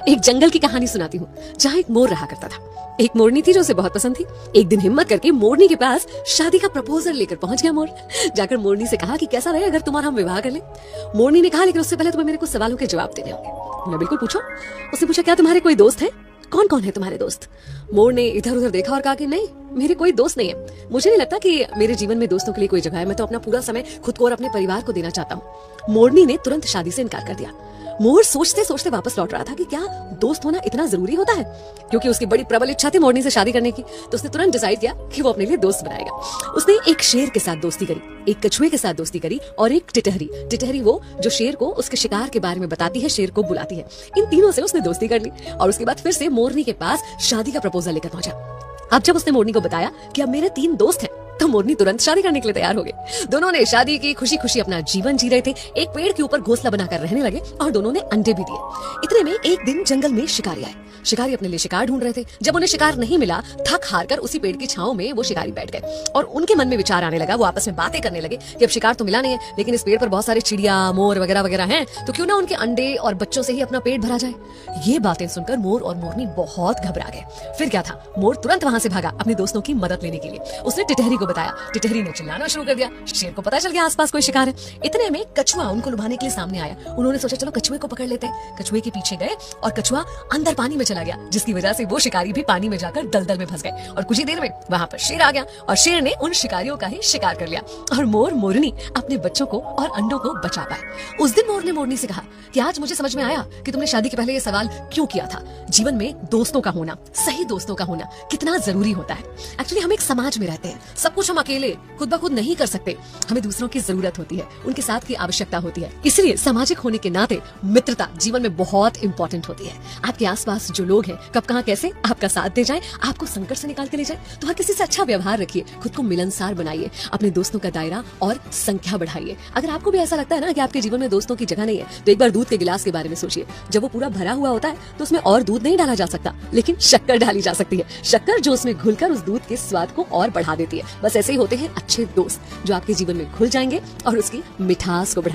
एक जंगल की कहानी सुनाती हूँ जहाँ एक मोर रहा करता था। एक मोरनी थी जो उसे बहुत पसंद थी। एक दिन हिम्मत करके मोरनी के पास शादी का प्रपोजल लेकर पहुंच गया मोर। जाकर मोरनी से कहा कि कैसा रहे अगर तुम्हारा हम विवाह कर ले। मोरनी ने कहा लेकिन उससे पहले तुम्हें मेरे कुछ सवालों के जवाब देने होंगे। मैं बिल्कुल पूछो। उसने पूछा क्या तुम्हारे कोई दोस्त है? कौन कौन है तुम्हारे दोस्त? मोर ने इधर उधर देखा और कहा कि नहीं, मेरे कोई दोस्त नहीं है। मुझे नहीं लगता कि मेरे जीवन में दोस्तों के लिए कोई जगह है। मैं तो अपना पूरा समय खुद को और अपने परिवार को देना चाहता हूँ। मोरनी ने तुरंत शादी से इनकार कर दिया। मोर सोचते सोचते वापस लौट रहा था कि क्या दोस्त होना इतना जरूरी होता है, क्योंकि उसकी बड़ी प्रबल इच्छा थी मोरनी से शादी करने की। तो उसने तुरंत डिसाइड किया कि वो अपने लिए दोस्त बनाएगा। उसने एक शेर के साथ दोस्ती करी, एक कछुए के साथ दोस्ती करी और एक टिटहरी। टिटहरी वो जो शेर को उसके शिकार के बारे में बताती है, शेर को बुलाती है। इन तीनों से उसने दोस्ती कर ली और उसके बाद फिर से मोरनी के पास शादी का प्रपोजल लेकर पहुंचा। अब जब उसने मोरनी को बताया कि अब मेरे 3 दोस्त हैं, तो मोरनी तुरंत शादी करने के लिए तैयार हो गए। दोनों ने शादी की, खुशी खुशी अपना जीवन जी रहे थे। एक पेड़ के ऊपर घोंसला बनाकर रहने लगे और दोनों ने अंडे भी दिए। इतने में एक दिन जंगल में शिकारी आए। शिकारी अपने लिए शिकार ढूंढ रहे थे। जब उन्हें शिकार नहीं मिला, थक हार कर उसी पेड़ की छांव में वो शिकारी बैठ गए और उनके मन में विचार आने लगा। वो आपस में बातें करने लगे कि अब शिकार तो मिला नहीं है, लेकिन इस पेड़ पर बहुत सारे चिड़िया, मोर वगैरह वगैरह हैं, तो क्यों ना उनके अंडे और बच्चों से ही अपना पेट भरा जाए। ये बातें सुनकर मोर और मोरनी बहुत घबरा गए। फिर क्या था, मोर तुरंत वहां से भागा अपने दोस्तों की मदद लेने के लिए। उसने टिटहरी को बताया। टिटहरी ने चिल्लाना शुरू कर दिया। शेर को पता चल गया आसपास कोई शिकार है। इतने में कछुआ उनको लुभाने के लिए सामने आया। उन्होंने सोचा चलो कछुए को पकड़ लेते हैं। कछुए के पीछे गए और कछुआ अंदर पानी में चला गया, जिसकी वजह से वो शिकारी भी पानी में जाकर दलदल में फंस गए। और कुछ ही देर में वहां पर शेर आ गया और शेर ने उन शिकारियों का ही शिकार कर लिया और मोर मोरनी अपने बच्चों को और अंडों को बचा पाए। उस दिन मोर ने मोरनी से कहा कि आज मुझे समझ में आया कि तुमने शादी के पहले ये सवाल क्यों किया था। जीवन में दोस्तों का होना, सही दोस्तों का होना कितना जरूरी होता है। एक्चुअली हम एक समाज में रहते हैं, सब कुछ हम अकेले खुद ब खुद नहीं कर सकते। हमें दूसरों की जरूरत होती है, उनके साथ की आवश्यकता होती है। इसलिए सामाजिक होने के नाते मित्रता जीवन में बहुत इंपॉर्टेंट होती है। आपके आसपास जो लोग हैं, कब कहां कैसे आपका साथ दे जाए, आपको संकट से निकाल के ले जाए, तो हर किसी से अच्छा व्यवहार रखिए, खुद को मिलनसार बनाइए, अपने दोस्तों का दायरा और संख्या बढ़ाइए। अगर आपको भी ऐसा लगता है ना कि आपके जीवन में दोस्तों की जगह नहीं है, तो एक बार दूध के गिलास के बारे में सोचिए। जब वो पूरा भरा हुआ होता है तो उसमें और दूध नहीं डाला जा सकता, लेकिन शक्कर डाली जा सकती है। शक्कर जो उसमें घुलकर उस दूध के स्वाद को और बढ़ा देती है। बस ऐसे ही होते हैं अच्छे दोस्त, जो आपके जीवन में घुल जाएंगे और उसकी मिठास को बढ़ा